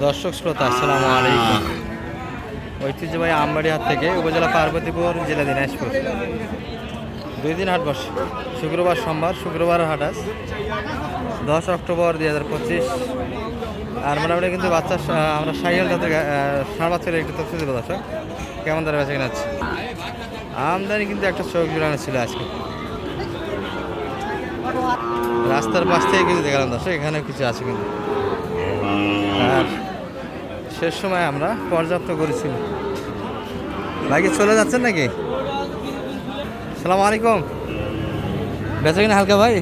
দর্শক শ্রোতা আসসালামু আলাইকুম। ঐতিহ্যবাহী আমবাড়ি হাট থেকে উপজেলা পার্বতীপুর জেলা দিনাজপুর 2 দিন হাট বসে। শুক্রবার সোমবার, শুক্রবার হাট আজ 10 অক্টোবর 2025। আর মোটামুটি কিন্তু বাচ্চা আমরা সাইকেল জাতের ষাঁড় বাচ্চার একটু তথ্য দেবো দর্শক কেমন তারা বেঁচে কিনা আছে। আমদানি কিন্তু একটা চোখ জোড়ানো ছিল আজকে। রাস্তার পাশ থেকে কিছু দেখালাম দর্শক, এখানেও কিছু আছে কিন্তু। আর শেষ সময় আমরা পর্যাপ্ত করেছিল। ভাই চলে যাচ্ছেন নাকি? সালাম আলাইকুম। বেচা কিনা হালকা ভাই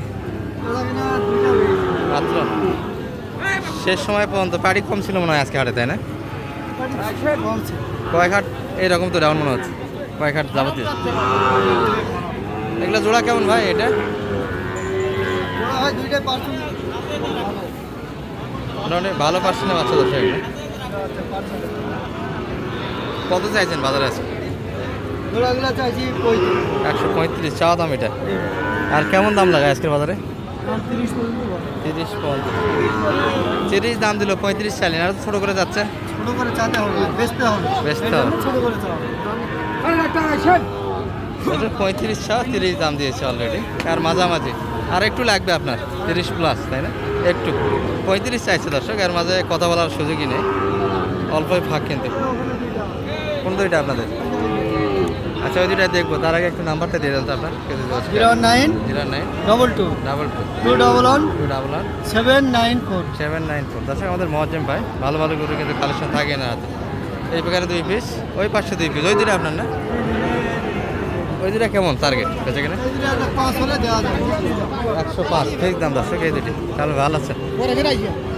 মাত্র শেষ সময় পর্যন্ত পাড়ি কম ছিল মনে হয় আজকে হাটে, তাই না? কয়েক হাট এইরকম তো ডাউন মনে হচ্ছে, কয়েক হাট যাবতীয়। এগুলো জোড়া কেমন ভাই? এটা ভালো পার্সেন্টে বাচ্চা দশ। এগুলো কত চাইছেন বাজারে আছে? 135 চাওয়া দাম এটা। আর কেমন দাম লাগায় আজকের বাজারে? 30 দাম দিল, 35 চাইলেন। আর ছোট করে যাচ্ছে, বেচতে হবে। 35 চাওয়া, 30 দাম দিয়েছে অলরেডি। আর মাঝামাঝি আর একটু লাগবে আপনার 30 প্লাস, তাই না? একটু 35 চাইছে দর্শক। এর মাঝে কথা বলার সুযোগই নেই, অল্পই ফাঁক কিন্তু। কোন দুইটা আপনাদের? আচ্ছা ওই দুইটা দেখবো, তার আগে একটু নাম্বারটা দিয়ে দেন তো আপনার। 09 22 211 794। দর্শক আমাদের মহাজ্জেম ভাই ভালো ভালো গরু কিন্তু কালেকশন থাকে না হাতে। এই প্রকারে 2 পিস, ওই পাশে 2 পিস। ওই দুইটা আপনার না? ওই দুইটা কেমন টার্গেট বেচে কিনা? 105 ঠিক দাম দর্শক। এই দুটি তাহলে ভালো আছে।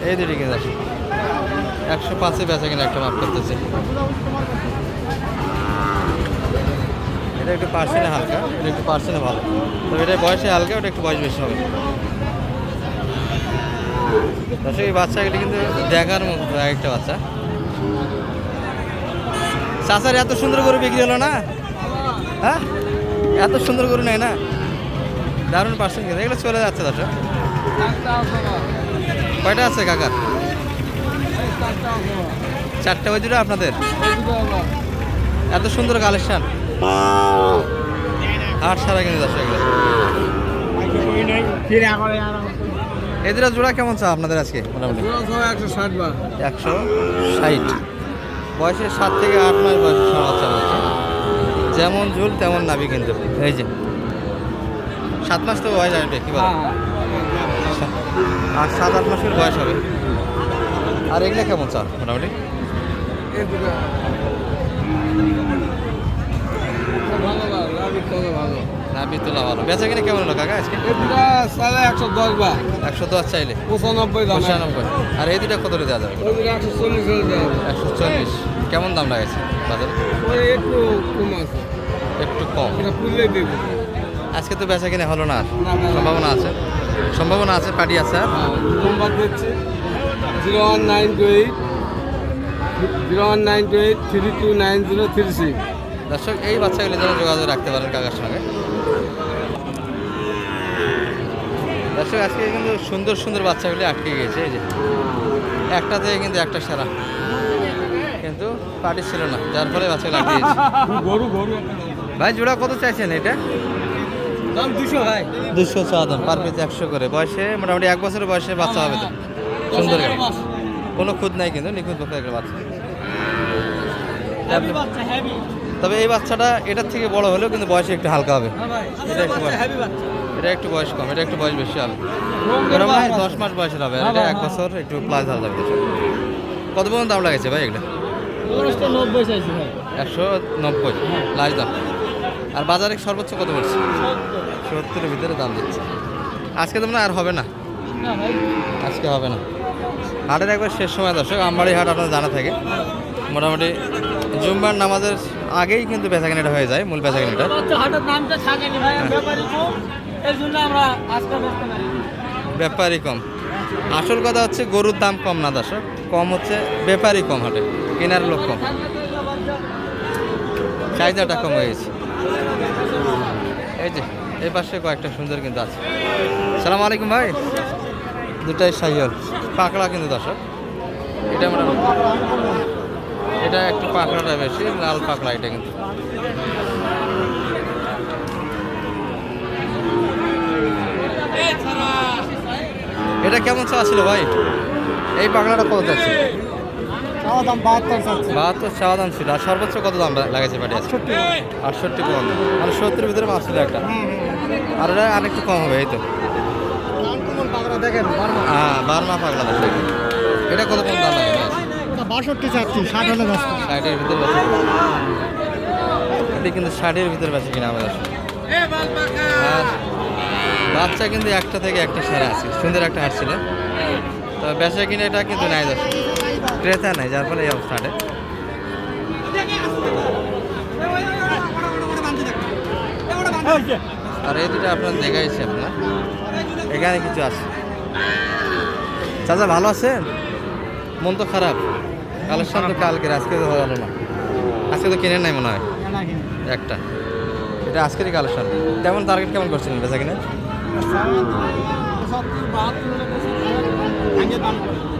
এই দুটি কিনে দর্শক 105-এ বেচে কিনা একটা মাপ করতেছে। এটা একটু পার্সেন্টে হালকা, এটা একটু পার্সেন্টে ভালো। তো এটা বয়সে হালকা, ওটা একটু বয়স বেশি হবে দর্শক। এই বাচ্চাগুলি কিন্তু দেখার মতো একটা বাচ্চা। চাচার এত সুন্দর গরু বিক্রি হলো না? হ্যাঁ, এত সুন্দর গরু নেই না? দারুণ পার্সেন্ট কিন্তু। এগুলো চলে যাচ্ছে দর্শক। কয়টা আছে কাকার? 4টা। ওই দুটো আপনাদের? এত সুন্দর কালেকশন, হাট সারা কিন্তু দর্শক। এদের জোড়া কেমন চা আপনাদের আজকে? মোটামুটি 160। বয়সে 7 থেকে 8 মাস বয়সে বাচ্চা রয়েছে। যেমন ঝুল তেমন নাবি কিন্তু। এই যে 7 মাস তো বয়স আসবে, কি বলে? আর 7-8 মাসের বয়স হবে। আর এগুলো কেমন চা মোটামুটি? নাবি তোলা ভালো। বেচা কিনে কেমন হলো কাকা আজকে? 110 চাইলে 95। আর এই দুটা কত দেওয়া যাবে? 140। কেমন দাম লাগাইছে বাজারে? একটু কম। আজকে তো বেচা কিনে হলো না। আর সম্ভাবনা আছে পার্টি আছে। আর 0198329036। দর্শক এই বাচ্চাগুলি যেন যোগাযোগ রাখতে পারেন কাকার সঙ্গে। দর্শক আজকে কিন্তু সুন্দর সুন্দর বাচ্চাগুলি আটকে গিয়েছে। এই যে একটা থেকে কিন্তু একটা সারা, কিন্তু পার্টি ছিল না, যার ফলে বাচ্চাগুলো আটকে গিয়েছে। ভাই জোড়া কত চাইছেন এটা? দাম 200 ভাই। 200 চা দাম, পার পিস 100 করে। বয়সে মোটামুটি 1 বছরের বয়সে বাচ্চা হবে তো। সুন্দর, কোনো খুদ নাই কিন্তু, নিখুঁত পক্ষে একটা বাচ্চা। তবে এই বাচ্চাটা এটার থেকে বড় হলেও কিন্তু বয়সে একটু হালকা হবে। এটা একটু বয়স কম, এটা একটু বয়স বেশি হবে। 10 মাস বয়সের হবে। আর এটা 1 বছর একটু প্লাস হয়ে যাবে। কত পর্যন্ত দাম লাগেছে ভাই এগুলো? 190 লাস্ট দাম। আর বাজারে সর্বোচ্চ কত পড়ছে? 70-এর ভিতরে দাম দিচ্ছে। আজকে তো মনে আর হবে না, আজকে হবে না। হাটের একবার শেষ সময় দর্শক। আমবাড়ি হাট আপনার জানা থাকে মোটামুটি জুম্মার নামাজের আগেই কিন্তু বেচাকেনাটা হয়ে যায়, মূল বেচাকেনাটা। ব্যাপারই কম। আসল কথা হচ্ছে গরুর দাম কম না দর্শক, কম হচ্ছে ব্যাপারই কম, হাটে কেনার লোক কম, চাহিদাটা কম হয়ে গেছে। এই যে এই পাশে কয়েকটা সুন্দর কিন্তু আছে। সালাম আলাইকুম ভাই। দুটাই সাইকেল পাকড়া কিন্তু দর্শক। এটা মোটামুটি এটা একটু পাকড়াটা বেশি, লাল পাকড়া এটা কিন্তু। এটা কেমন চা ছিল ভাই? এই পাকড়াটা কত যাচ্ছে? চাওয়া দাম 72 চাচ্ছে। 72 চাওয়া দাম ছিল, আর সর্বোচ্চ কত দাম লাগাইছে পাটি আজকে? 68 পর্যন্ত, মানে 70 ভিতরে মাছ ছিল একটা। আর এটা আরেকটু কম হবে এই তো। দেখেন হ্যাঁ, বার্মা পাগলা আছে। এটা কত পর্যন্ত দাম লাগে? 62 চাচ্ছি, 60 হলে ব্যস্ত। 60-এর ভিতরে বেশি। এটা কিন্তু 60-এর ভিতরে বেশি কিনা আমাদের। আর বাচ্চা কিন্তু একটা থেকে একটা সারা আছে, সুন্দর একটা হাট ছিল। তো বেচা কিনে এটা কিন্তু নাই দশ, ক্রেতা নাই, যার ফলে এই অবস্থা হাটে। আর এই দুটো আপনার দেখাইছি আপনার, এখানে কিছু আছে। চাচা ভালো আছেন? মন তো খারাপ, কালেকশন তো কালকের, আজকে তো হলো না। আজকে তো কিনে নাই মনে হয় একটা, এটা আজকেরই কালেকশন। কেমন টার্গেট কেমন করছিলেন বেচা কিনে?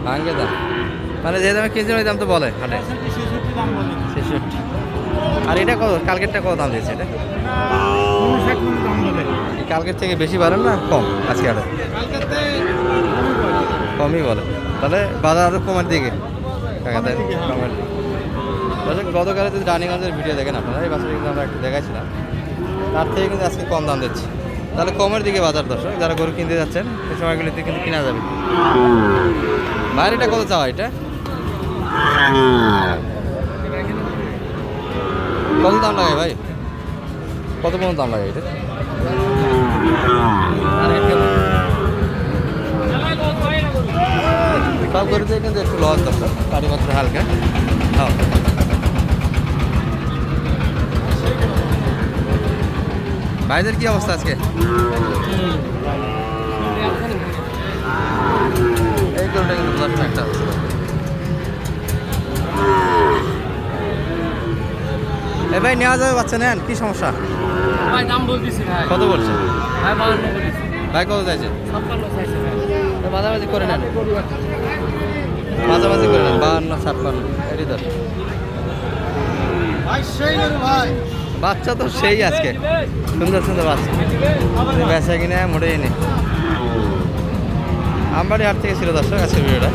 ভাঙ্গে দাম, মানে যে দামে কিনছেন ওই দাম তো বলে হাটে 66। আর এটা কত, কালকেরটা কত দাম দিয়েছে এটা? কালকের থেকে বেশি বাড়েন না কম আজকে হাটে? কমই বলে, তাহলে বাজার আরও কমার দিকে কাকা, তাই কমার দিকে। দর্শক গতকালে যদি রানীগঞ্জের ভিডিও দেখেন আপনারা, এই বাজারে কিন্তু আমরা একটু দেখাইছিলাম, তার থেকে কিন্তু আজকে কম দাম দিচ্ছি। তাহলে কমের দিকে বাজার দর্শক, যারা গরু কিনতে যাচ্ছেন এই সময়গুলিতে কিন্তু কিনা যাবে। বাইরেটা কত চাওয়া এটা? কত দাম লাগে ভাই? কত পর্যন্ত দাম লাগে এটা? সব গরুতে কিন্তু একটু লস দরকার, কারিমাত্র হালকা। হ্যাঁ, ভাইদের কি অবস্থা আজকে? এই গরুটা কিন্তু দশ একটা অবস্থা। এ ভাই নেওয়া যাবে, বাচ্চা নেন, কি সমস্যা? ভাই দাম বলতেছি ভাই। কত বলছে ভাই 52 বলেছি। ভাই? কত চাইছে? 56 চাইছে ভাই। মাঝামাঝি করে নেন, মাঝামাঝি করে নেন, 52 56 এটি দশ। ভাই সেই গরু ভাই। বাচ্চা তো সেই আজকে সুন্দর সুন্দর বাচ্চা, বেচা কিনে মোটেই নেই। আমবাড়ি হাট থেকে ছিল দর্শক আজকের ভিডিওটা।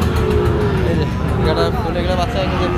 এই যে এগুলো ফুল, এগুলো বাচ্চা কিন্তু